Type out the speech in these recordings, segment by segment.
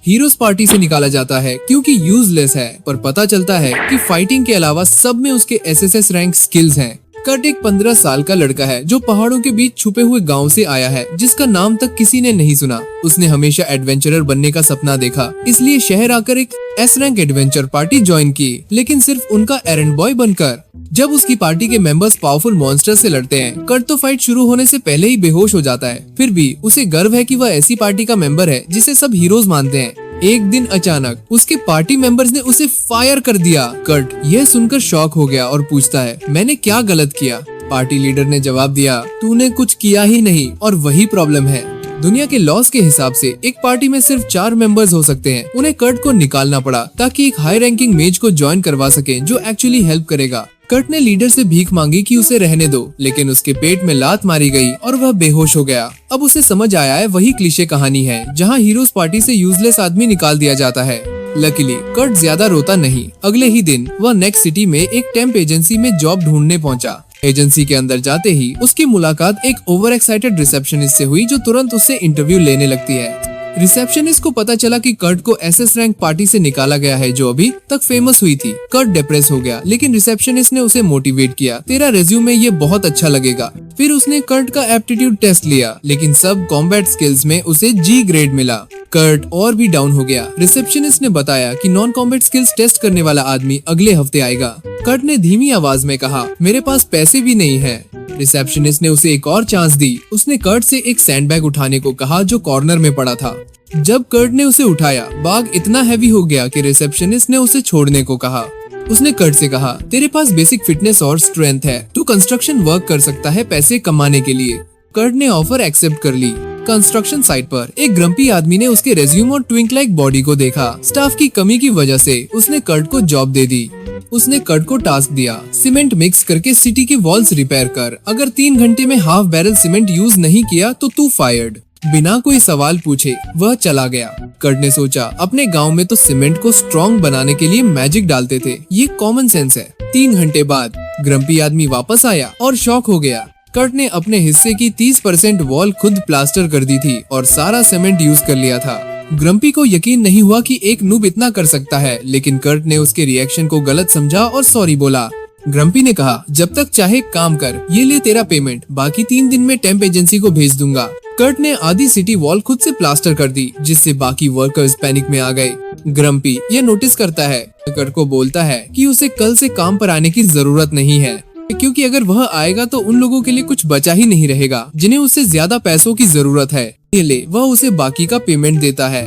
Heroes party से निकाला जाता है क्योंकि यूजलेस है, पर पता चलता है कि फाइटिंग के अलावा सब में उसके एसएसएस रैंक स्किल्स हैं। कर्ट एक 15 साल का लड़का है जो पहाड़ों के बीच छुपे हुए गांव से आया है, जिसका नाम तक किसी ने नहीं सुना। उसने हमेशा एडवेंचरर बनने का सपना देखा, इसलिए शहर आकर एक S rank adventure party join की, लेकिन सिर्फ उनका एरंड बॉय बनकर। जब उसकी पार्टी के मेंबर्स पावरफुल मॉन्स्टर से लड़ते हैं, कर्ट तो फाइट शुरू होने से पहले ही बेहोश हो जाता है। फिर भी उसे गर्व है कि वह ऐसी पार्टी का मेंबर है जिसे सब हीरोज मानते हैं। एक दिन अचानक उसके पार्टी मेंबर्स ने उसे फायर कर दिया। कर्ट यह सुनकर शॉक हो गया और पूछता है, मैंने क्या गलत किया? पार्टी लीडर ने जवाब दिया, तूने कुछ किया ही नहीं और वही प्रॉब्लम है। दुनिया के लॉस के हिसाब से एक पार्टी में सिर्फ 4 मेंबर्स हो सकते हैं। उन्हें कर्ट को निकालना पड़ा ताकि एक हाई रैंकिंग मेज को ज्वाइन करवा सके जो एक्चुअली हेल्प करेगा। कर्ट ने लीडर से भीख मांगी कि उसे रहने दो, लेकिन उसके पेट में लात मारी गई और वह बेहोश हो गया। अब उसे समझ आया है वही क्लीशे कहानी है जहां हीरोज पार्टी से यूजलेस आदमी निकाल दिया जाता है। लकीली कर्ट ज्यादा रोता नहीं। अगले ही दिन वह नेक्स्ट सिटी में एक टेम्प एजेंसी में जॉब ढूंढने पहुंचा। एजेंसी के अंदर जाते ही उसकी मुलाकात एक ओवर एक्साइटेड रिसेप्शनिस्ट से हुई जो तुरंत उससे इंटरव्यू लेने लगती है। रिसेप्शनिस्ट को पता चला कि कर्ट को एसएस रैंक पार्टी से निकाला गया है जो अभी तक फेमस हुई थी। कर्ट डिप्रेस हो गया, लेकिन रिसेप्शनिस्ट ने उसे मोटिवेट किया, तेरा रेज्यूमे ये बहुत अच्छा लगेगा। फिर उसने कर्ट का एप्टीट्यूड टेस्ट लिया, लेकिन सब कॉम्बैट स्किल्स में उसे जी ग्रेड मिला। कर्ट और भी डाउन हो गया। रिसेप्शनिस्ट ने बताया कि नॉन कॉम्बैट स्किल्स टेस्ट करने वाला आदमी अगले हफ्ते आएगा। कर्ट ने धीमी आवाज में कहा, मेरे पास पैसे भी नहीं है। रिसेप्शनिस्ट ने उसे एक और चांस दी। उसने कर्ट से एक सैंडबैग उठाने को कहा जो कॉर्नर में पड़ा था। जब कर्ट ने उसे उठाया, बैग इतना हैवी हो गया कि रिसेप्शनिस्ट ने उसे छोड़ने को कहा। उसने कर्ट से कहा, तेरे पास बेसिक फिटनेस और स्ट्रेंथ है, तू कंस्ट्रक्शन वर्क कर सकता है पैसे कमाने के लिए। कर्ट ने ऑफर एक्सेप्ट कर ली। कंस्ट्रक्शन साइट पर एक ग्रम्पी आदमी ने उसके रेज्यूम और ट्विंक लाइक बॉडी को देखा। स्टाफ की कमी की वजह से उसने कर्ट को जॉब दे दी। उसने कर्ट को टास्क दिया, सीमेंट मिक्स करके सिटी की वॉल्स रिपेयर कर। अगर 3 घंटे में हाफ बैरल सीमेंट यूज नहीं किया तो तू फायर्ड। बिना कोई सवाल पूछे वह चला गया। कर्ट ने सोचा, अपने गांव में तो सीमेंट को स्ट्रॉन्ग बनाने के लिए मैजिक डालते थे, ये कॉमन सेंस है। 3 घंटे बाद ग्रम्पी आदमी वापस आया और शॉक हो गया। कर्ट ने अपने हिस्से की 30% वॉल खुद प्लास्टर कर दी थी और सारा सीमेंट यूज कर लिया था। ग्रम्पी को यकीन नहीं हुआ कि एक नूब इतना कर सकता है, लेकिन कर्ट ने उसके रिएक्शन को गलत समझा और सॉरी बोला। ग्रम्पी ने कहा, जब तक चाहे काम कर, ये ले तेरा पेमेंट, बाकी 3 दिन में टेम्प एजेंसी को भेज दूंगा। कर्ट ने आधी सिटी वॉल खुद से प्लास्टर कर दी, जिससे बाकी वर्कर्स पैनिक में आ गए। ग्रम्पी ये नोटिस करता है, कर्ट को बोलता है कि उसे कल से काम पर आने की जरूरत नहीं है, क्योंकि अगर वह आएगा तो उन लोगों के लिए कुछ बचा ही नहीं रहेगा जिन्हें उससे ज्यादा पैसों की जरूरत है। वह उसे बाकी का पेमेंट देता है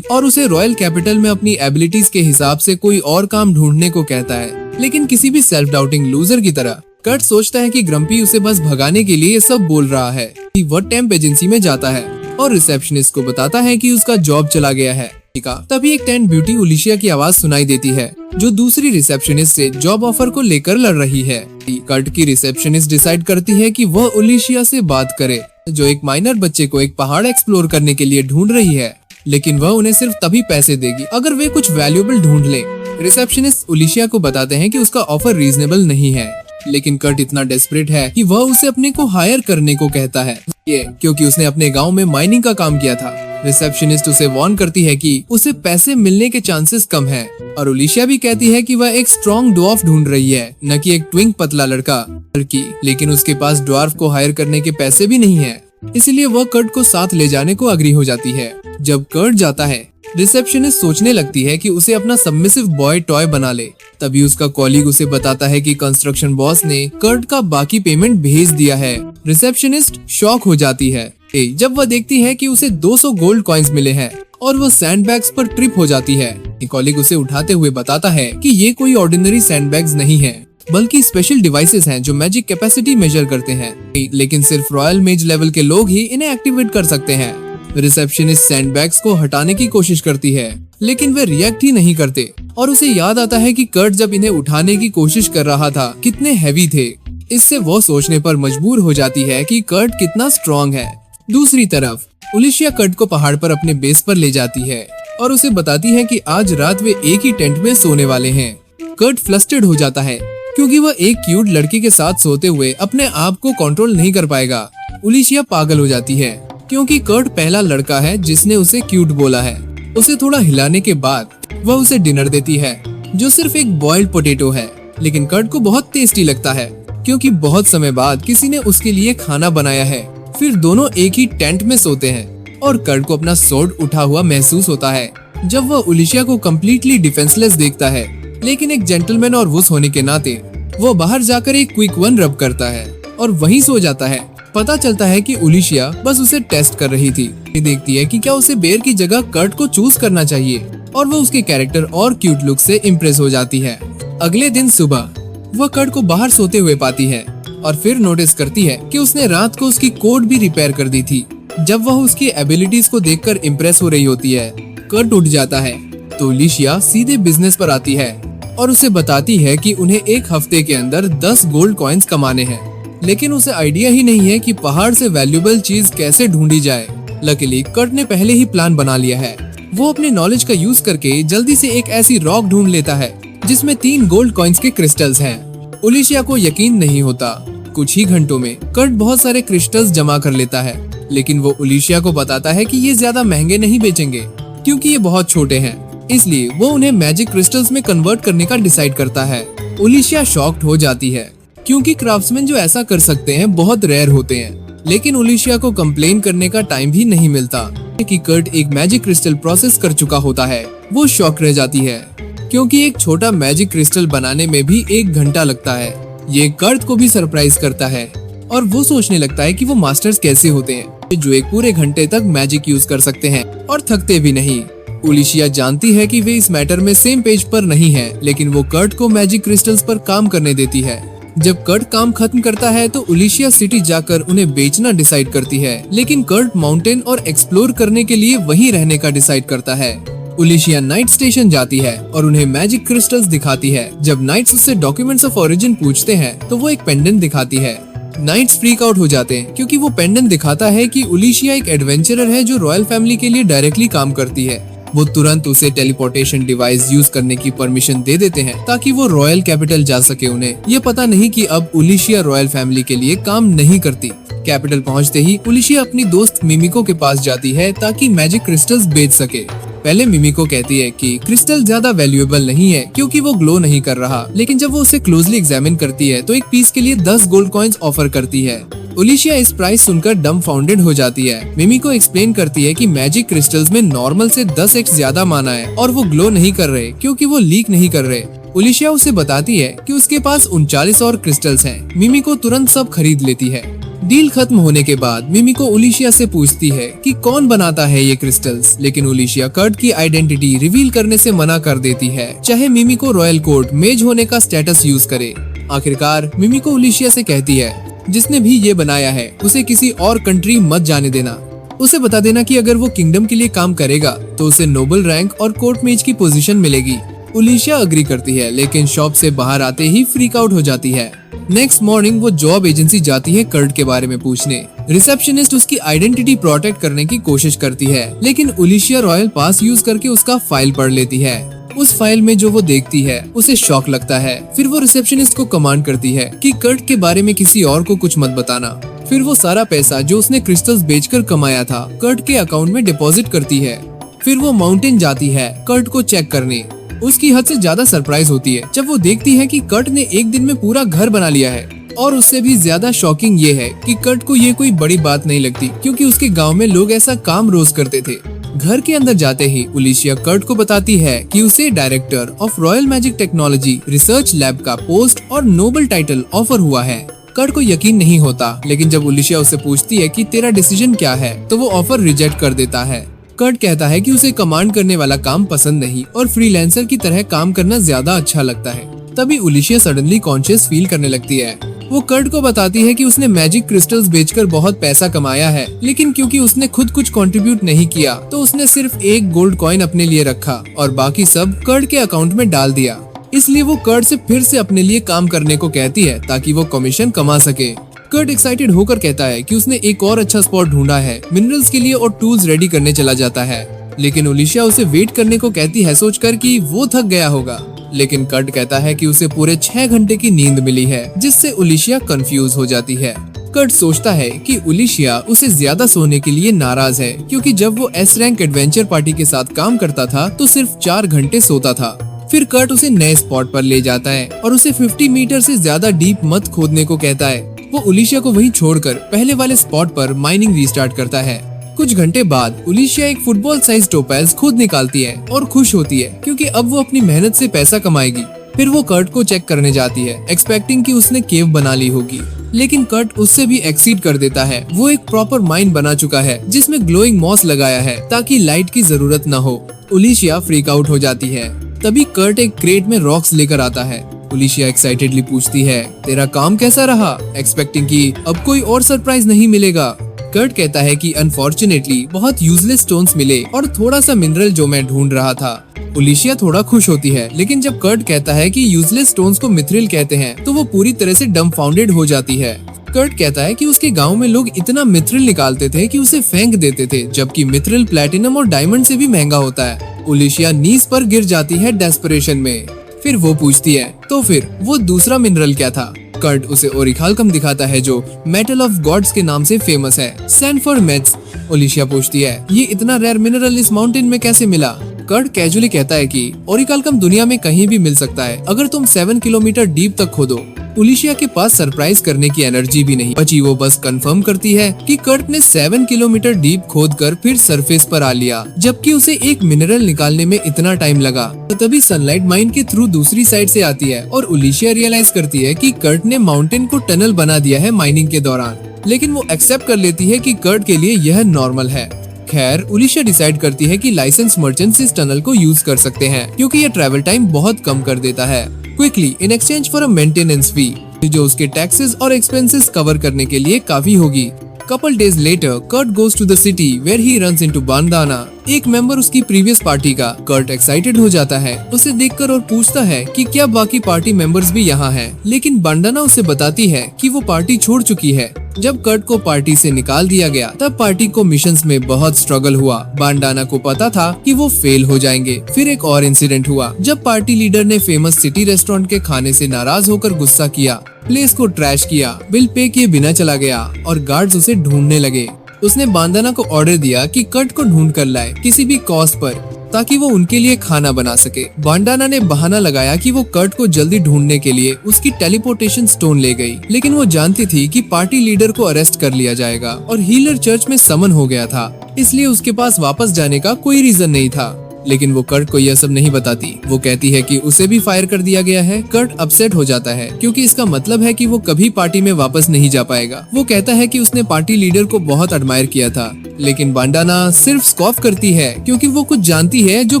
और उसे रॉयल कैपिटल में अपनी एबिलिटीज के हिसाब से कोई और काम ढूंढने को कहता है। लेकिन किसी भी सेल्फ डाउटिंग लूजर की तरह कर्ट सोचता है कि ग्रम्पी उसे बस भगाने के लिए सब बोल रहा है। वह टेम्प एजेंसी में जाता है और रिसेप्शनिस्ट को बताता है कि उसका जॉब चला गया है। तभी एक टेंट ब्यूटी उलिशिया की आवाज सुनाई देती है, जो दूसरी रिसेप्शनिस्ट से जॉब ऑफर को लेकर लड़ रही है। कर्ट की रिसेप्शनिस्ट डिसाइड करती है कि वह उलिशिया से बात करे, जो एक माइनर बच्चे को एक पहाड़ एक्सप्लोर करने के लिए ढूंढ रही है, लेकिन वह उन्हें सिर्फ तभी पैसे देगी अगर वे कुछ वैल्यूएबल ढूंढ ले। रिसेप्शनिस्ट उलिशिया को बताते हैं कि उसका ऑफर रीजनेबल नहीं है, लेकिन कर्ट इतना डेस्परेट है कि वह उसे अपने को हायर करने को कहता है, ये क्योंकि उसने अपने गांव में माइनिंग का काम किया था। रिसेप्शनिस्ट उसे वार्न करती है कि उसे पैसे मिलने के चांसेस कम हैं, और उलिशिया भी कहती है कि वह एक स्ट्रॉन्ग ड्वार्फ ढूंढ रही है, न कि एक ट्विंक पतला लड़की। लेकिन उसके पास ड्वार्फ को हायर करने के पैसे भी नहीं है, इसलिए वह कर्ट को साथ ले जाने को अग्री हो जाती है। जब कर्ट जाता है, रिसेप्शनिस्ट सोचने लगती है कि उसे अपना सबमिसिव बॉय टॉय बना ले। तभी उसका कॉलीग उसे बताता है कि कंस्ट्रक्शन बॉस ने कर्ट का बाकी पेमेंट भेज दिया है। रिसेप्शनिस्ट शॉक हो जाती है जब वह देखती है कि उसे 200 गोल्ड कॉइन्स मिले हैं, और वह सैंडबैग्स पर ट्रिप हो जाती है। कॉलीग उसे उठाते हुए बताता है कि ये कोई ऑर्डिनरी सैंडबैग्स नहीं है, बल्कि स्पेशल डिवाइसेस हैं जो मैजिक कैपेसिटी मेजर करते हैं, लेकिन सिर्फ रॉयल मेज लेवल के लोग ही इन्हें एक्टिवेट कर सकते हैं। रिसेप्शनिस्ट सैंडबैग्स को हटाने की कोशिश करती है, लेकिन वे रिएक्ट ही नहीं करते, और उसे याद आता है कि कर्ट जब इन्हें उठाने की कोशिश कर रहा था कितने हैवी थे। इससे वो सोचने पर मजबूर हो जाती है कि कर्ट कितना स्ट्रॉन्ग है। दूसरी तरफ उलिशिया कर्ट को पहाड़ पर अपने बेस पर ले जाती है और उसे बताती है कि आज रात वे एक ही टेंट में सोने वाले हैं। कर्ट फ्लस्टर्ड हो जाता है क्योंकि वह एक क्यूट लड़की के साथ सोते हुए अपने आप को कंट्रोल नहीं कर पाएगा। उलिशिया पागल हो जाती है क्योंकि कर्ट पहला लड़का है जिसने उसे क्यूट बोला है। उसे थोड़ा हिलाने के बाद वह उसे डिनर देती है, जो सिर्फ एक बॉइल्ड पोटैटो है, लेकिन कर्ट को बहुत टेस्टी लगता है क्योंकि बहुत समय बाद किसी ने उसके लिए खाना बनाया है। फिर दोनों एक ही टेंट में सोते हैं और कर्ट को अपना स्वॉर्ड उठा हुआ महसूस होता है जब वह ओलिशिया को कम्प्लीटली डिफेंसलेस देखता है। लेकिन एक जेंटलमैन और वुस होने के नाते वो बाहर जाकर एक क्विक वन रब करता है और वहीं सो जाता है। पता चलता है कि ओलिशिया बस उसे टेस्ट कर रही थी। देखती है कि क्या उसे बेर की जगह कर्ट को चूज करना चाहिए और वो उसके कैरेक्टर और क्यूट लुक से इम्प्रेस हो जाती है। अगले दिन सुबह वह कर्ट को बाहर सोते हुए पाती है और फिर नोटिस करती है कि उसने रात को उसकी कोट भी रिपेयर कर दी थी। जब वह उसकी एबिलिटीज को देखकर इम्प्रेस हो रही होती है, कर्ट उठ जाता है तो ओलिशिया सीधे बिजनेस पर आती है और उसे बताती है कि उन्हें एक हफ्ते के अंदर 10 गोल्ड कॉइन्स कमाने हैं। लेकिन उसे आइडिया ही नहीं है कि पहाड़ से वैल्यूएबल चीज कैसे ढूंढी जाए। लकीली कर्ट ने पहले ही प्लान बना लिया है। वो अपने नॉलेज का यूज करके जल्दी से एक ऐसी रॉक ढूंढ लेता है जिसमें 3 गोल्ड कॉइन्स के क्रिस्टल्स हैं। ओलिशिया को यकीन नहीं होता। कुछ ही घंटों में कर्ट बहुत सारे क्रिस्टल्स जमा कर लेता है, लेकिन वो ओलिशिया को बताता है कि ये ज्यादा महंगे नहीं बेचेंगे क्योंकि ये बहुत छोटे हैं। इसलिए वो उन्हें मैजिक क्रिस्टल्स में कन्वर्ट करने का डिसाइड करता है। ओलिशिया शॉक्ड हो जाती है क्योंकि क्राफ्ट्समैन जो ऐसा कर सकते हैं बहुत रेयर होते हैं। लेकिन ओलिशिया को कंप्लेन करने का टाइम भी नहीं मिलता कि कर्ट एक मैजिक क्रिस्टल प्रोसेस कर चुका होता है। वो शॉक रह जाती है क्योंकि एक छोटा मैजिक क्रिस्टल बनाने में भी 1 घंटा लगता है। ये कर्ट को भी सरप्राइज करता है और वो सोचने लगता है कि वो मास्टर्स कैसे होते हैं जो एक पूरे घंटे तक मैजिक यूज कर सकते हैं और थकते भी नहीं। ओलिशिया जानती है कि वे इस मैटर में सेम पेज पर नहीं है, लेकिन वो कर्ट को मैजिक क्रिस्टल्स पर काम करने देती है। जब कर्ट काम खत्म करता है तो ओलिशिया सिटी जाकर उन्हें बेचना डिसाइड करती है, लेकिन कर्ट माउंटेन और एक्सप्लोर करने के लिए वहीं रहने का डिसाइड करता है। ओलिशिया नाइट स्टेशन जाती है और उन्हें मैजिक क्रिस्टल्स दिखाती है। जब नाइट्स उससे डॉक्यूमेंट्स ऑफ ओरिजिन पूछते हैं तो वो एक पेंडेंट दिखाती है। नाइट्स फ्रीक आउट हो जाते हैं क्योंकि वो पेंडेंट दिखाता है कि ओलिशिया एक एडवेंचरर है जो रॉयल फैमिली के लिए डायरेक्टली काम करती है। वो तुरंत उसे टेलीपोर्टेशन डिवाइस यूज करने की परमिशन दे देते हैं ताकि वो रॉयल कैपिटल जा सके। उन्हें ये पता नहीं कि अब ओलिशिया रॉयल फैमिली के लिए काम नहीं करती। कैपिटल पहुंचते ही ओलिशिया अपनी दोस्त मिमिको के पास जाती है ताकि मैजिक क्रिस्टल्स बेच सके। पहले मिमिको कहती है कि क्रिस्टल ज्यादा वैल्यूएबल नहीं है क्योंकि वो ग्लो नहीं कर रहा, लेकिन जब वो उसे क्लोजली एग्जामिन करती है तो एक पीस के लिए 10 गोल्ड कॉइन्स ऑफर करती है। ओलिशिया इस प्राइस सुनकर डम्बफाउंडेड हो जाती है। मिमिको एक्सप्लेन करती है कि मैजिक क्रिस्टल्स में नॉर्मल से 10x ज्यादा माना है और वो ग्लो नहीं कर रहे क्योंकि वो लीक नहीं कर रहे। ओलिशिया उसे बताती है कि उसके पास 39 और क्रिस्टल्स हैं। मिमिको तुरंत सब खरीद लेती है। डील खत्म होने के बाद मिमिको ओलिशिया से पूछती है कि कौन बनाता है ये क्रिस्टल्स, लेकिन ओलिशिया कर्ट की आइडेंटिटी रिवील करने से मना कर देती है, चाहे मिमिको रॉयल कोर्ट मेज होने का स्टेटस यूज करे। आखिरकार मिमिको ओलिशिया से कहती है जिसने भी ये बनाया है उसे किसी और कंट्री मत जाने देना। उसे बता देना कि अगर वो किंगडम के लिए काम करेगा तो उसे नोबल रैंक और कोर्ट मेज की पोजीशन मिलेगी। ओलिशिया अग्री करती है, लेकिन शॉप से बाहर आते ही फ्रीक आउट हो जाती है। नेक्स्ट मॉर्निंग वो जॉब एजेंसी जाती है कर्ट के बारे में पूछने। रिसेप्शनिस्ट उसकी आइडेंटिटी प्रोटेक्ट करने की कोशिश करती है, लेकिन ओलिशिया रॉयल पास यूज करके उसका फाइल पढ़ लेती है। उस फाइल में जो वो देखती है उसे शॉक लगता है। फिर वो रिसेप्शनिस्ट को कमांड करती है कि कर्ट के बारे में किसी और को कुछ मत बताना। फिर वो सारा पैसा जो उसने क्रिस्टल्स बेचकर कमाया था कर्ट के अकाउंट में डिपॉजिट करती है। फिर वो माउंटेन जाती है कर्ट को चेक करने। उसकी हद से ज्यादा सरप्राइज होती है जब वो देखती है कि कर्ट ने एक दिन में पूरा घर बना लिया है। और उससे भी ज्यादा शॉकिंग ये है कि कर्ट को ये कोई बड़ी बात नहीं लगती क्योंकि उसके गांव में लोग ऐसा काम रोज करते थे। घर के अंदर जाते ही ओलिशिया कर्ट को बताती है कि उसे director of royal magic technology research lab का पोस्ट और नोबल टाइटल ऑफर हुआ है। कर्ट को यकीन नहीं होता, लेकिन जब ओलिशिया उसे पूछती है कि तेरा डिसीजन क्या है तो वो ऑफर रिजेक्ट कर देता है। कर्ट कहता है कि उसे कमांड करने वाला काम पसंद नहीं और फ्रीलांसर की तरह काम करना ज्यादा अच्छा लगता है। तभी ओलिशिया सडनली कॉन्शियस फील करने लगती है। वो कर्ट को बताती है कि उसने मैजिक क्रिस्टल्स बेचकर बहुत पैसा कमाया है, लेकिन क्योंकि उसने खुद कुछ कंट्रीब्यूट नहीं किया तो उसने सिर्फ 1 गोल्ड कॉइन अपने लिए रखा और बाकी सब कर्ट के अकाउंट में डाल दिया। इसलिए वो कर्ट से फिर से अपने लिए काम करने को कहती है ताकि वो कमीशन कमा सके। कर्ट एक्साइटेड होकर कहता है कि उसने एक और अच्छा स्पॉट ढूंढा है। मिनरल्स के लिए और टूल्स रेडी करने चला जाता है, लेकिन ओलिशिया उसे वेट करने को कहती है सोचकर कि वो थक गया होगा। लेकिन कर्ट कहता है कि उसे पूरे 6 घंटे की नींद मिली है, जिससे ओलिशिया कंफ्यूज हो जाती है। कर्ट सोचता है कि उलिशिया उसे ज्यादा सोने के लिए नाराज है, क्योंकि जब वो एस रैंक एडवेंचर पार्टी के साथ काम करता था तो सिर्फ 4 घंटे सोता था। फिर कर्ट उसे नए स्पॉट पर ले जाता है और उसे 50 मीटर से ज्यादा डीप मत खोदने को कहता है। वो उलिशिया को वहीं छोड़कर पहले वाले स्पॉट पर माइनिंग रीस्टार्ट करता है। कुछ घंटे बाद उलिशिया एक फुटबॉल साइज टोपैज खुद निकालती है और खुश होती है, क्योंकि अब वो अपनी मेहनत से पैसा कमाएगी। फिर वो कर्ट को चेक करने जाती है, एक्सपेक्टिंग कि उसने केव बना ली होगी, लेकिन कर्ट उससे भी एक्सीड कर देता है। वो एक प्रॉपर माइन बना चुका है जिसमें ग्लोइंग मॉस लगाया है ताकि लाइट की जरूरत न हो। उलिशिया फ्रीक आउट हो जाती है। तभी कर्ट एक क्रेट में रॉक्स लेकर आता है। उलिशिया एक्साइटेडली पूछती है, तेरा काम कैसा रहा? एक्सपेक्टिंग कि अब कोई और सरप्राइज नहीं मिलेगा। कर्ट कहता है कि अनफॉर्चुनेटली बहुत यूजलेस स्टोन्स मिले और थोड़ा सा मिनरल जो मैं ढूंढ रहा था। उलिशिया थोड़ा खुश होती है, लेकिन जब कर्ट कहता है कि यूजलेस स्टोन्स को मिथ्रिल कहते हैं तो वो पूरी तरह से डम्फाउंडेड हो जाती है। कर्ट कहता है कि उसके गांव में लोग इतना मिथ्रिल निकालते थे कि उसे फेंक देते थे, जबकि मिथ्रिल प्लैटिनम और डायमंड से भी महंगा होता है। उलिशिया नीज पर गिर जाती है डेस्परेशन में। फिर वो पूछती है, तो फिर वो दूसरा मिनरल क्या था? कर्ट उसे ओरिकाल्कम दिखाता है जो मेटल ऑफ गॉड्स के नाम से फेमस है, सैनफोर्ड मेट्स। उलिशिया पूछती है, ये इतना रेयर मिनरल इस माउंटेन में कैसे मिला? कर्ट कैजुअली कहता है कि ओरिकाल्कम दुनिया में कहीं भी मिल सकता है अगर तुम 7 किलोमीटर डीप तक खोदो। उलिशिया के पास सरप्राइज करने की एनर्जी भी नहीं बची। वो बस कंफर्म करती है कि कर्ट ने 7 किलोमीटर डीप खोदकर फिर सरफेस पर आ लिया, जबकि उसे एक मिनरल निकालने में इतना टाइम लगा। तो तभी सनलाइट माइन के थ्रू दूसरी साइड से आती है और उलिशिया रियलाइज करती है कि कर्ट ने माउंटेन को टनल बना दिया है माइनिंग के दौरान, लेकिन वो एक्सेप्ट कर लेती है कि कर्ट के लिए यह नॉर्मल है। खैर, उलिशिया डिसाइड करती है कि लाइसेंस मर्चेंट्स इस टनल को यूज कर सकते हैं, क्योंकि ये ट्रैवल टाइम बहुत कम कर देता है। Quickly in exchange for a maintenance fee, जो उसके टैक्सेस और एक्सपेंसेस कवर करने के लिए काफी होगी। Couple days later, Kurt goes to the city where he runs into Bandana, एक मेंबर उसकी प्रीवियस पार्टी का। कर्ट एक्साइटेड हो जाता है उसे देखकर और पूछता है कि क्या बाकी पार्टी मेंबर्स भी यहाँ हैं, लेकिन बांडाना उसे बताती है कि वो पार्टी छोड़ चुकी है। जब कर्ट को पार्टी से निकाल दिया गया तब पार्टी को मिशंस में बहुत स्ट्रगल हुआ। बांडाना को पता था कि वो फेल हो जाएंगे। फिर एक और इंसिडेंट हुआ जब पार्टी लीडर ने फेमस सिटी रेस्टोरेंट के खाने से नाराज होकर गुस्सा किया, प्लेस को ट्रैश किया, बिल पे किए बिना चला गया और गार्ड्स उसे ढूंढने लगे। उसने बांदाना को ऑर्डर दिया कि कर्ट को ढूंढ कर लाए किसी भी कॉस्ट पर, ताकि वो उनके लिए खाना बना सके। बांडाना ने बहाना लगाया कि वो कर्ट को जल्दी ढूंढने के लिए उसकी टेलीपोर्टेशन स्टोन ले गई, लेकिन वो जानती थी कि पार्टी लीडर को अरेस्ट कर लिया जाएगा और हीलर चर्च में समन हो गया था, इसलिए उसके पास वापस जाने का कोई रीजन नहीं था। लेकिन वो कर्ट को यह सब नहीं बताती। वो कहती है कि उसे भी फायर कर दिया गया है। कर्ट अपसेट हो जाता है क्योंकि इसका मतलब है कि वो कभी पार्टी में वापस नहीं जा पाएगा। वो कहता है कि उसने पार्टी लीडर को बहुत एडमायर किया था, लेकिन बांडाना सिर्फ स्कॉफ करती है क्योंकि वो कुछ जानती है जो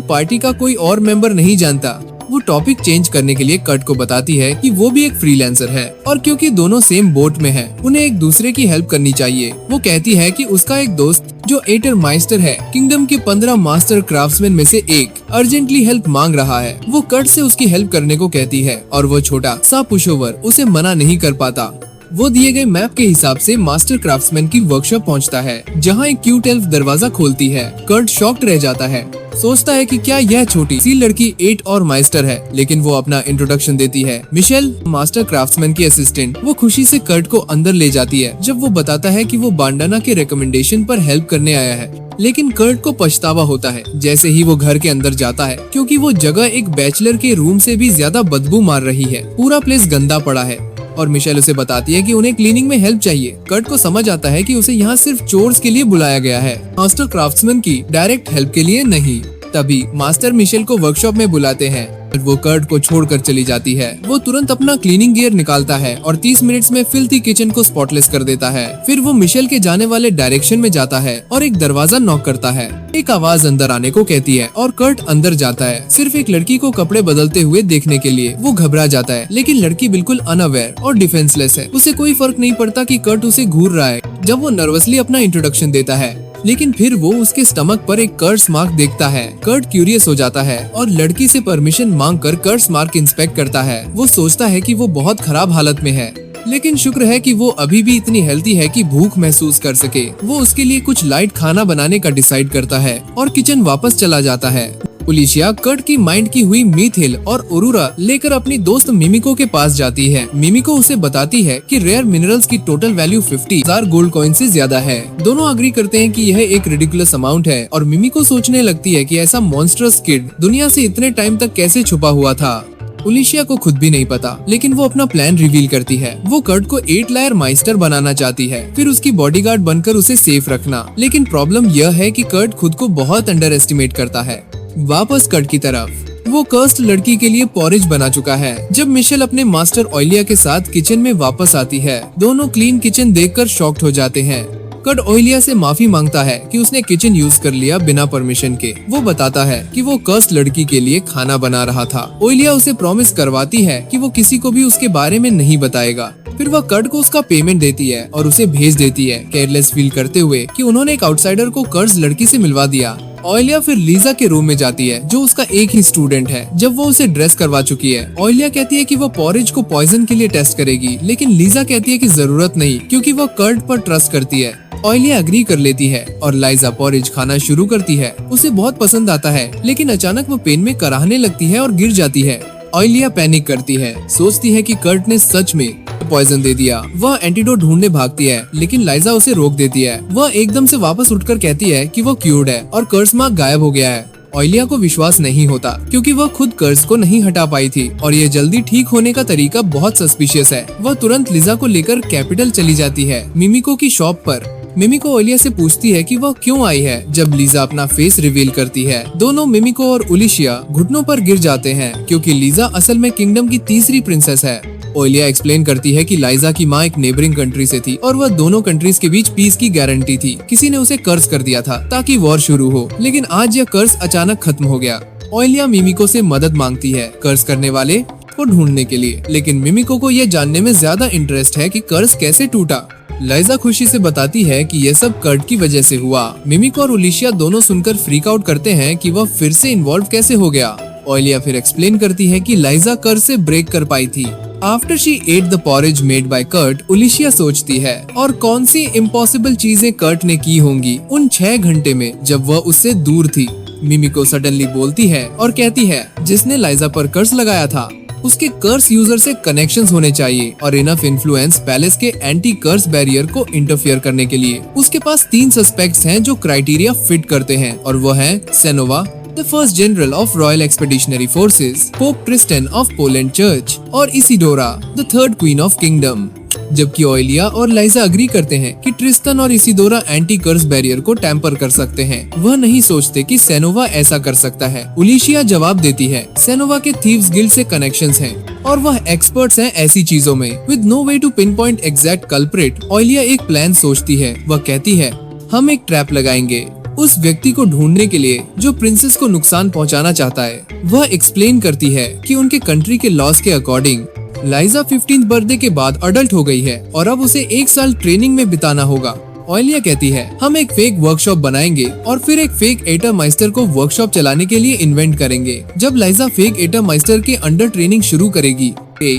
पार्टी का कोई और मेंबर नहीं जानता। वो टॉपिक चेंज करने के लिए कर्ट को बताती है कि वो भी एक फ्रीलांसर है और क्योंकि दोनों सेम बोट में हैं, उन्हें एक दूसरे की हेल्प करनी चाहिए। वो कहती है कि उसका एक दोस्त जो एटर माइस्टर है, किंगडम के 15 मास्टर क्राफ्ट्समैन में से एक, अर्जेंटली हेल्प मांग रहा है। वो कर्ट से उसकी हेल्प करने को कहती है और वो छोटा सा पुशओवर उसे मना नहीं कर पाता। वो दिए गए मैप के हिसाब से मास्टर क्राफ्ट्समैन की वर्कशॉप पहुंचता है, जहां एक क्यूट एल्फ दरवाजा खोलती है। कर्ट शॉक्ड रह जाता है, सोचता है कि क्या यह छोटी सी लड़की 8 और मास्टर है, लेकिन वो अपना इंट्रोडक्शन देती है। मिशेल, मास्टर क्राफ्ट्समैन की असिस्टेंट। वो खुशी से कर्ट को अंदर ले जाती है जब वो बताता है कि वो बांडाना के रिकमेंडेशन पर हेल्प करने आया है, लेकिन कर्ट को पछतावा होता है जैसे ही वो घर के अंदर जाता है, क्योंकि वो जगह एक बैचलर के रूम से भी ज्यादा बदबू मार रही है। पूरा प्लेस गंदा पड़ा है और मिशेल उसे बताती है कि उन्हें क्लीनिंग में हेल्प चाहिए। कर्ट को समझ आता है कि उसे यहाँ सिर्फ चोर्स के लिए बुलाया गया है, मास्टर क्राफ्ट्समैन की डायरेक्ट हेल्प के लिए नहीं। तभी मास्टर मिशेल को वर्कशॉप में बुलाते हैं। वो कर्ट को छोड़कर चली जाती है। वो तुरंत अपना क्लीनिंग गियर निकालता है और 30 मिनट्स में फिल्थी किचन को स्पॉटलेस कर देता है। फिर वो मिशेल के जाने वाले डायरेक्शन में जाता है और एक दरवाजा नॉक करता है। एक आवाज अंदर आने को कहती है और कर्ट अंदर जाता है, सिर्फ एक लड़की को कपड़े बदलते हुए देखने के लिए। वो घबरा जाता है, लेकिन लड़की बिल्कुल अनअवेयर और डिफेंसलेस है। उसे कोई फर्क नहीं पड़ता कि कर्ट उसे घूर रहा है जब वो नर्वसली अपना इंट्रोडक्शन देता है, लेकिन फिर वो उसके स्टमक पर एक कर्स मार्क देखता है। कर्ट क्यूरियस हो जाता है और लड़की से परमिशन मांगकर कर्स मार्क इंस्पेक्ट करता है। वो सोचता है कि वो बहुत खराब हालत में है, लेकिन शुक्र है कि वो अभी भी इतनी हेल्थी है कि भूख महसूस कर सके। वो उसके लिए कुछ लाइट खाना बनाने का डिसाइड करता है और किचन वापस चला जाता है। उलिशिया कर्ट की माइंड की हुई मीथिल और ओरूरा लेकर अपनी दोस्त मिमिको के पास जाती है। मिमिको उसे बताती है कि रेयर मिनरल्स की टोटल वैल्यू 50,000 गोल्ड कॉइन से ज्यादा है। दोनों अग्री करते हैं कि यह एक रिडिकुलस अमाउंट है और मिमिको सोचने लगती है कि ऐसा मॉन्स्टरस किड दुनिया से इतने टाइम तक कैसे छुपा हुआ था। उलिशिया को खुद भी नहीं पता, लेकिन वो अपना प्लान रिवील करती है। वो कर्ट को 8 लायर माइस्टर बनाना चाहती है, फिर उसकी बॉडीगार्ड बनकर उसे सेफ रखना। लेकिन प्रॉब्लम यह है कि कर्ट खुद को बहुत अंडर एस्टिमेट करता है। वापस कर्ट की तरफ, वो कर्स्ड लड़की के लिए पॉरेज बना चुका है। जब मिशेल अपने मास्टर ऑयलिया के साथ किचन में वापस आती है, दोनों क्लीन किचन देखकर शॉक्ड हो जाते हैं। कर्ट ऑयलिया से माफी मांगता है कि उसने किचन यूज कर लिया बिना परमिशन के। वो बताता है कि वो कर्स्ड लड़की के लिए खाना बना रहा था। ऑयलिया उसे प्रॉमिस करवाती है कि वो किसी को भी उसके बारे में नहीं बताएगा। फिर वह कर्ट को उसका पेमेंट देती है और उसे भेज देती है, केयरलेस फील करते हुए कि उन्होंने एक आउटसाइडर को कर्स्ड लड़की से मिलवा दिया। ऑयलिया फिर लीजा के रूम में जाती है, जो उसका एक ही स्टूडेंट है। जब वो उसे ड्रेस करवा चुकी है, ऑयलिया कहती है कि वो पॉरेज को पॉइजन के लिए टेस्ट करेगी, लेकिन लीजा कहती है कि जरूरत नहीं, क्योंकि वो कर्ट पर ट्रस्ट करती है। ऑयलिया अग्री कर लेती है और लाइजा पॉरेज खाना शुरू करती है। उसे बहुत पसंद आता है, लेकिन अचानक वो पेन में कराहने लगती है और गिर जाती है। ऑयलिया पैनिक करती है, सोचती है कि कर्ट ने सच में पॉइजन दे दिया। वह एंटीडोट ढूंढने भागती है, लेकिन लाइजा उसे रोक देती है। वह एकदम से वापस उठकर कहती है कि वो क्यूर्ड है और कर्स मार्क गायब हो गया है। ऑयलिया को विश्वास नहीं होता, क्योंकि वह खुद कर्स को नहीं हटा पाई थी और ये जल्दी ठीक होने का तरीका बहुत सस्पिशियस है। वह तुरंत लिजा को लेकर कैपिटल चली जाती है, मिमिको की शॉप पर। मिमिको ऑयलिया से पूछती है कि वह क्यों आई है। जब लीजा अपना फेस रिवील करती है, दोनों मिमिको और उलिशिया घुटनों पर गिर जाते हैं, क्योंकि लीजा असल में किंगडम की तीसरी प्रिंसेस है। ऑयलिया एक्सप्लेन करती है कि लाइजा की माँ एक नेबरिंग कंट्री से थी और वह दोनों कंट्रीज के बीच पीस की गारंटी थी। किसी ने उसे कर्ज कर दिया था ताकि वॉर शुरू हो, लेकिन आज यह कर्ज अचानक खत्म हो गया। ऑयलिया मिमिको से मदद मांगती है कर्ज करने वाले को ढूंढने के लिए, लेकिन मिमिको को यह जानने में ज्यादा इंटरेस्ट है कि कर्ज कैसे टूटा। लाइजा खुशी से बताती है कि यह सब कर्ट की वजह से हुआ। मिमिको और उलिशिया दोनों सुनकर फ्रीक आउट करते हैं कि वह फिर से इन्वॉल्व कैसे हो गया। ऑयलिया फिर एक्सप्लेन करती है कि लाइजा कर्ज से ब्रेक कर पाई थी। After she ate the porridge made by Kurt, उलिशिया सोचती है और कौन सी इम्पॉसिबल चीजें कर्ट ने की होंगी उन 6 घंटे में जब वह उससे दूर थी। मिमिको सडनली बोलती है और कहती है जिसने लाइजा पर कर्ज लगाया था उसके कर्स यूजर से कनेक्शंस होने चाहिए और इनफ इन्फ्लुएंस पैलेस के एंटी कर्स बैरियर को इंटरफियर करने के लिए। उसके पास 3 सस्पेक्ट्स हैं जो क्राइटेरिया फिट करते हैं, और वो है Senova, the first general of royal expeditionary forces, pope Tristan of Poland church, और Isidora, the third queen of kingdom. जबकि ऑयलिया और लाइजा अग्री करते हैं कि ट्रिस्टन और इसिडोरा एंटी कर्स बैरियर को टैंपर कर सकते हैं। वह नहीं सोचते कि सेनोवा ऐसा कर सकता है। उलिशिया जवाब देती है सेनोवा के थीव्स गिल्ड से कनेक्शंस हैं और वह एक्सपर्ट्स हैं ऐसी चीजों में। With no way to pinpoint exact culprit, ऑयलिया एक प्लान सोचती है। वह कहती है हम एक ट्रैप लगाएंगे उस व्यक्ति को ढूंढने के लिए जो प्रिंसेस को नुकसान पहुंचाना चाहता है। वह एक्सप्लेन करती है कि उनके कंट्री के लॉस के अकॉर्डिंग लाइजा 15th बर्थडे के बाद अडल्ट हो गई है और अब उसे 1 साल ट्रेनिंग में बिताना होगा। ऑयलिया कहती है हम एक फेक वर्कशॉप बनाएंगे और फिर एक फेक एटा माइस्टर को वर्कशॉप चलाने के लिए इन्वेंट करेंगे। जब लाइजा फेक एटा माइस्टर के अंडर ट्रेनिंग शुरू करेगी,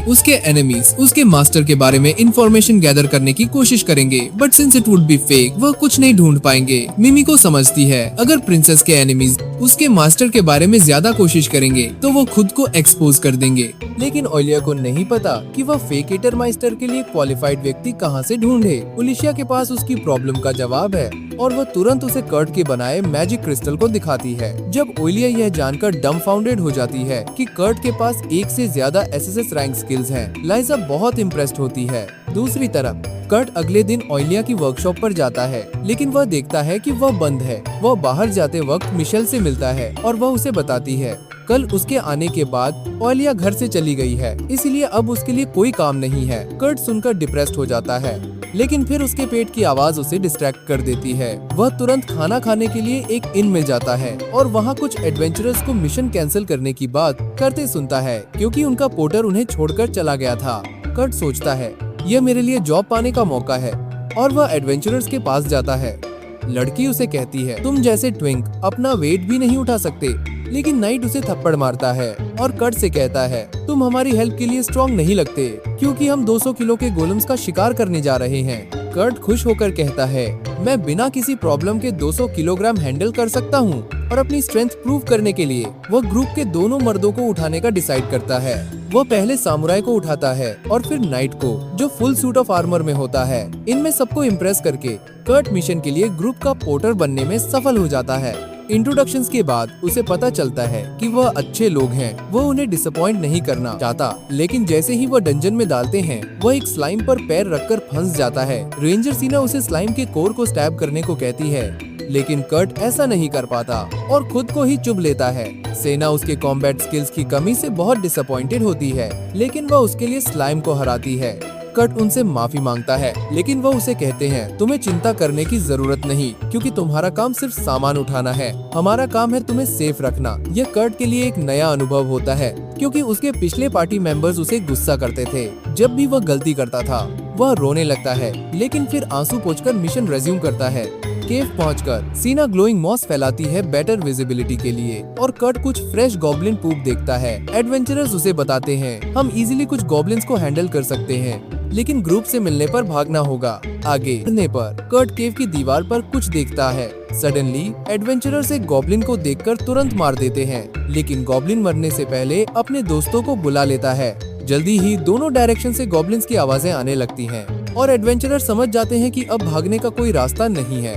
उसके एनिमीज उसके मास्टर के बारे में इंफॉर्मेशन गैदर करने की कोशिश करेंगे, but since it would be fake वह कुछ नहीं ढूंढ पाएंगे। मिमिको समझती है अगर प्रिंसेस के एनिमीज उसके मास्टर के बारे में ज्यादा कोशिश करेंगे तो वो खुद को एक्सपोज कर देंगे। लेकिन ऑयलिया को नहीं पता कि वह फेक एटर माइस्टर के लिए क्वालिफाइड व्यक्ति कहां से ढूंढे। उलिशिया के पास उसकी प्रॉब्लम का जवाब है और वह तुरंत उसे कर्ट के बनाए मैजिक क्रिस्टल को दिखाती है। जब ऑयलिया यह जानकर डम्बफाउंडेड हो जाती है कि कर्ट के पास 1 से ज्यादा एसएसएस रैंक स्किल्स हैं, लाइजा बहुत इम्प्रेस्ड होती है। दूसरी तरफ कर्ट अगले दिन ऑयलिया की वर्कशॉप पर जाता है, लेकिन वह देखता है कि वह बंद है। वह बाहर जाते वक्त मिशेल से मिलता है और वह उसे बताती है कल उसके आने के बाद ऑयलिया घर से चली गई है, इसलिए अब उसके लिए कोई काम नहीं है। कर्ट सुनकर डिप्रेस्ड हो जाता है, लेकिन फिर उसके पेट की आवाज उसे डिस्ट्रैक्ट कर देती है। वह तुरंत खाना खाने के लिए एक इन में जाता है और वहाँ कुछ एडवेंचरर्स को मिशन कैंसिल करने की बात करते सुनता है, क्योंकि उनका पोर्टर उन्हें छोड़कर चला गया था। कर्ट सोचता है यह मेरे लिए जॉब पाने का मौका है और वह एडवेंचरर्स के पास जाता है। लड़की उसे कहती है तुम जैसे ट्विंक अपना वेट भी नहीं उठा सकते, लेकिन नाइट उसे थप्पड़ मारता है और कर्ट से कहता है तुम हमारी हेल्प के लिए स्ट्रॉन्ग नहीं लगते, क्योंकि हम 200 किलो के गोलम्स का शिकार करने जा रहे हैं। कर्ट खुश होकर कहता है मैं बिना किसी प्रॉब्लम के 200 किलोग्राम हैंडल कर सकता हूँ। और अपनी स्ट्रेंथ प्रूव करने के लिए वह ग्रुप के दोनों मर्दों को उठाने का डिसाइड करता है। वह पहले सामुराई को उठाता है और फिर नाइट को, जो फुल सूट ऑफ आर्मर में होता है। इनमें सबको इम्प्रेस करके कर्ट मिशन के लिए ग्रुप का पोर्टर बनने में सफल हो जाता है। इंट्रोडक्शंस के बाद उसे पता चलता है कि वह अच्छे लोग हैं। वह उन्हें डिसअपॉइंट नहीं करना चाहता, लेकिन जैसे ही वह डंजन में डालते हैं, वह एक स्लाइम पर पैर रखकर फंस जाता है। रेंजर सीना उसे स्लाइम के कोर को स्टैब करने को कहती है, लेकिन कर्ट ऐसा नहीं कर पाता और खुद को ही चुभ लेता है। सेना उसके कॉम्बैट स्किल्स की कमी से बहुत डिसअपॉइंटेड होती है, लेकिन वह उसके लिए स्लाइम को हराती है। कर्ट उनसे माफी मांगता है, लेकिन वह उसे कहते हैं, तुम्हें चिंता करने की जरूरत नहीं, क्योंकि तुम्हारा काम सिर्फ सामान उठाना है। हमारा काम है तुम्हें सेफ रखना। यह कर्ट के लिए एक नया अनुभव होता है, क्योंकि उसके पिछले पार्टी मेंबर्स उसे गुस्सा करते थे। जब भी वह गलती करता था, वह रोने लगता है, लेकिन फिर आंसू पोंछकर मिशन रेज्यूम करता है। केव पहुंचकर सीना ग्लोइंग मॉस फैलाती है बेटर विजिबिलिटी के लिए, और कर्ट कुछ फ्रेश गॉब्लिन पूप देखता है। एडवेंचरर्स उसे बताते हैं, हम इजीली कुछ गॉब्लिन्स को हैंडल कर सकते हैं, लेकिन ग्रुप से मिलने पर भागना होगा। आगे बढ़ने पर कर्ट केव की दीवार पर कुछ देखता है। सडनली एडवेंचरर्स एक गॉब्लिन को देखकर तुरंत मार देते हैं, लेकिन गॉब्लिन मरने से पहले अपने दोस्तों को बुला लेता है। जल्दी ही दोनों डायरेक्शन से गॉब्लिन्स की आवाजें आने लगती हैं, और एडवेंचरर समझ जाते हैं कि अब भागने का कोई रास्ता नहीं है।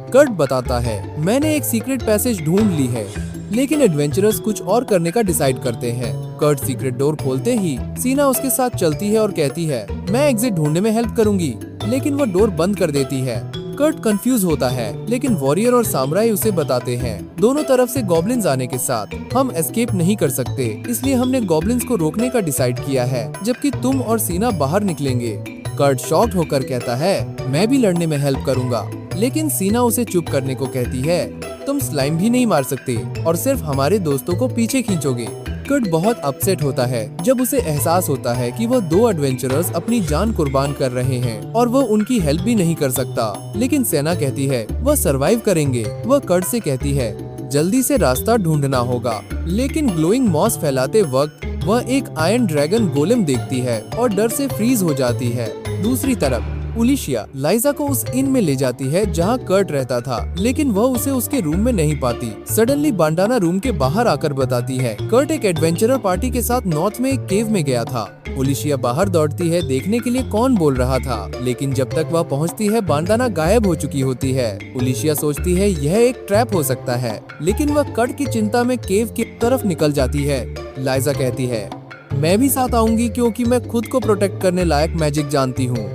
कर्ट बताता है, मैंने एक सीक्रेट पैसेज ढूंढ ली है, लेकिन एडवेंचरर्स कुछ और करने का डिसाइड करते हैं। कर्ट सीक्रेट डोर खोलते ही सीना उसके साथ चलती है और कहती है, मैं एग्जिट ढूंढने में हेल्प करूंगी, लेकिन वो डोर बंद कर देती है। कर्ट कंफ्यूज होता है, लेकिन वॉरियर और सामुराई उसे बताते हैं, दोनों तरफ से गॉब्लिन्स आने के साथ हम एस्केप नहीं कर सकते, इसलिए हमने गॉब्लिन्स को रोकने का डिसाइड किया है, जबकि तुम और सीना बाहर निकलेंगे। कर्ट शॉक्ड होकर कहता है, मैं भी लड़ने में हेल्प करूंगा, लेकिन सीना उसे चुप करने को कहती है, तुम स्लाइम भी नहीं मार सकते और सिर्फ हमारे दोस्तों को पीछे खींचोगे। कर्ट बहुत अपसेट होता है जब उसे एहसास होता है कि वह दो एडवेंचरर्स अपनी जान कुर्बान कर रहे हैं और वह उनकी हेल्प भी नहीं कर सकता, लेकिन सेना कहती है वह सरवाइव करेंगे। वह कर्ट से कहती है, जल्दी से रास्ता ढूंढना होगा, लेकिन ग्लोइंग मॉस फैलाते वक्त वह एक आयरन ड्रैगन गोलेम देखती है और डर से फ्रीज हो जाती है। दूसरी तरफ उलिशिया लाइजा को उस इन में ले जाती है जहां कर्ट रहता था, लेकिन वह उसे उसके रूम में नहीं पाती। सडनली बांडाना रूम के बाहर आकर बताती है, कर्ट एक एडवेंचरर पार्टी के साथ नॉर्थ में एक केव में गया था। उलिशिया बाहर दौड़ती है देखने के लिए कौन बोल रहा था, लेकिन जब तक वह पहुंचती है बांडाना गायब हो चुकी होती है। उलिशिया सोचती है यह एक ट्रैप हो सकता है, लेकिन वह कर्ट की चिंता में केव की तरफ निकल जाती है। लाइजा कहती है, मैं भी साथ आऊंगी क्योंकि मैं खुद को प्रोटेक्ट करने लायक मैजिक जानती हूँ।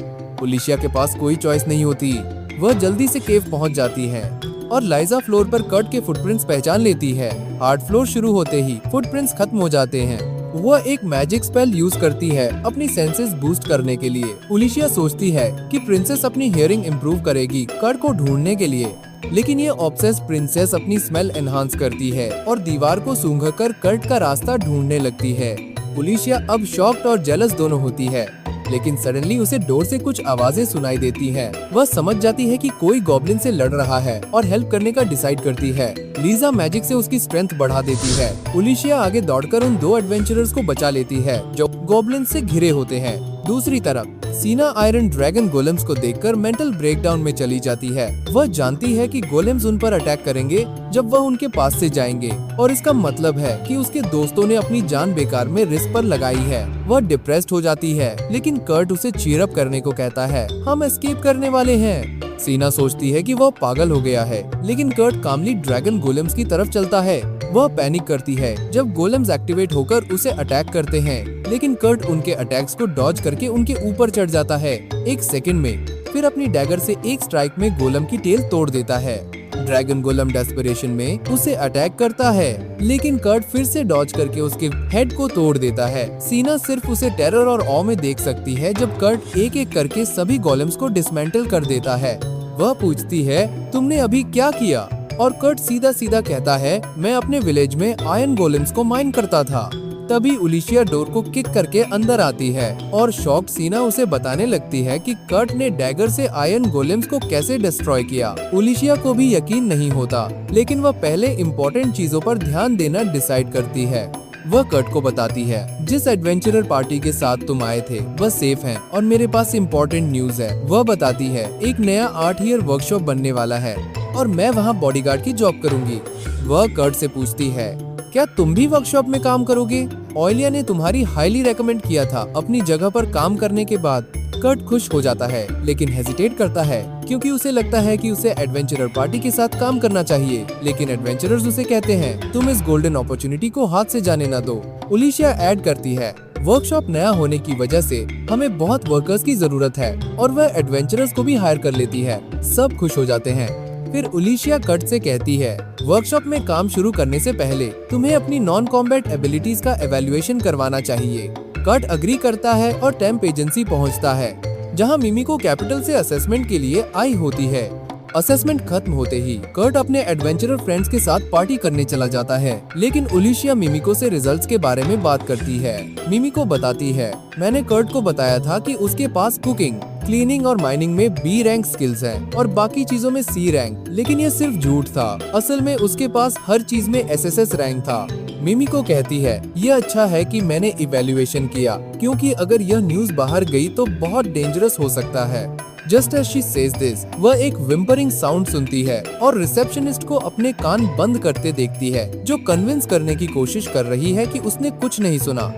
उलिशिया के पास कोई चॉइस नहीं होती, वह जल्दी से केव पहुंच जाती है और लाइजा फ्लोर पर कर्ट के फुटप्रिंट्स पहचान लेती है। हार्ड फ्लोर शुरू होते ही फुटप्रिंट्स खत्म हो जाते हैं। वह एक मैजिक स्पेल यूज करती है अपनी सेंसेस बूस्ट करने के लिए। उलिशिया सोचती है कि प्रिंसेस अपनी हियरिंग इम्प्रूव करेगी कर्ट को ढूंढने के लिए, लेकिन ये ऑब्सेस्ड प्रिंसेस अपनी स्मेल एनहांस करती है और दीवार को सूंघकर कर्ट का रास्ता ढूंढने लगती है। उलिशिया अब शॉक्ड और जेलस दोनों होती है, लेकिन सडनली उसे डोर से कुछ आवाजें सुनाई देती हैं। वह समझ जाती है कि कोई गॉब्लिन से लड़ रहा है और हेल्प करने का डिसाइड करती है। लीजा मैजिक से उसकी स्ट्रेंथ बढ़ा देती है। उलिशिया आगे दौड़कर उन दो एडवेंचरर्स को बचा लेती है जो गॉब्लिन से घिरे होते हैं। दूसरी तरफ सीना आयरन ड्रैगन गोलेम्स को देखकर मेंटल ब्रेकडाउन में चली जाती है। वह जानती है कि गोलेम्स उन पर अटैक करेंगे जब वह उनके पास से जाएंगे, और इसका मतलब है कि उसके दोस्तों ने अपनी जान बेकार में रिस्क पर लगाई है। वह डिप्रेस्ड हो जाती है, लेकिन कर्ट उसे चीयर अप करने को कहता है, हम एस्केप करने वाले हैं। सीना सोचती है कि वह पागल हो गया है, लेकिन कर्ट कामली ड्रैगन गोलेम्स की तरफ चलता है। वह पैनिक करती है जब गोलेम्स एक्टिवेट होकर उसे अटैक करते हैं, लेकिन कर्ट उनके अटैक्स को डॉज करके उनके ऊपर चढ़ जाता है एक सेकंड में। फिर अपनी डैगर से एक स्ट्राइक में गोलम की टेल तोड़ देता है। ड्रैगन गोलम डेस्परेशन में उसे अटैक करता है, लेकिन कर्ट फिर से डॉज करके उसके हेड को तोड़ देता है। सीना सिर्फ उसे टेरर और ऑ में देख सकती है जब कर्ट एक एक करके सभी गोलेम्स को डिसमेंटल कर देता है। वह पूछती है, तुमने अभी क्या किया? और कर्ट सीधा सीधा कहता है, मैं अपने विलेज में आयरन गोलेम्स को माइन करता था। तभी उलिशिया डोर को किक करके अंदर आती है और शॉक्ड सीना उसे बताने लगती है कि कर्ट ने डैगर से आयरन गोलेम्स को कैसे डिस्ट्रॉय किया। उलिशिया को भी यकीन नहीं होता, लेकिन वह पहले इम्पोर्टेंट चीजों पर ध्यान देना डिसाइड करती है। वह कर्ट को बताती है, जिस एडवेंचरर पार्टी के साथ तुम आए थे वह सेफ है और मेरे पास इम्पोर्टेंट न्यूज है। वह बताती है एक नया आर्ट ईयर वर्कशॉप बनने वाला है और मैं वहाँ बॉडीगार्ड की जॉब करूंगी। वह कर्ट से पूछती है, क्या तुम भी वर्कशॉप में काम करोगे? ऑयलिया ने तुम्हारी हाईली रेकमेंड किया था अपनी जगह पर काम करने के बाद। कर्ट खुश हो जाता है लेकिन हेजिटेट करता है क्योंकि उसे लगता है कि उसे एडवेंचरर पार्टी के साथ काम करना चाहिए, लेकिन एडवेंचरर्स उसे कहते हैं तुम इस गोल्डन अपॉर्चुनिटी को हाथ से जाने न दो। ओलिशिया ऐड करती है, वर्कशॉप नया होने की वजह से हमें बहुत वर्कर्स की जरूरत है और वह एडवेंचरर्स को भी हायर कर लेती है। सब खुश हो जाते हैं। फिर ओलिशिया कर्ट से कहती है, वर्कशॉप में काम शुरू करने से पहले तुम्हें अपनी नॉन कॉम्बैट एबिलिटीज का एवेल्युएशन करवाना चाहिए। कर्ट अग्री करता है और टेम्प एजेंसी पहुंचता है, जहां मिमिको कैपिटल से असेसमेंट के लिए आई होती है। असेसमेंट खत्म होते ही कर्ट अपने एडवेंचरर फ्रेंड्स के साथ पार्टी करने चला जाता है, लेकिन ओलिशिया मिमिको से रिजल्ट्स के बारे में बात करती है। मिमिको बताती है, मैंने कर्ट को बताया था कि उसके पास कुकिंग, क्लीनिंग और माइनिंग में बी रैंक स्किल्स हैं और बाकी चीजों में सी रैंक, लेकिन ये सिर्फ झूठ था। असल में उसके पास हर चीज में एसएसएस रैंक था। मिमिको कहती है, ये अच्छा है कि मैंने इवैल्यूएशन किया, क्योंकि अगर यह न्यूज बाहर गई तो बहुत डेंजरस हो सकता है। Just as she says this, वह एक विम्परिंग साउंड सुनती है और रिसेप्शनिस्ट को अपने कान बंद करते देखती है, जो कन्विंस करने की कोशिश कर रही है कि उसने कुछ नहीं सुना।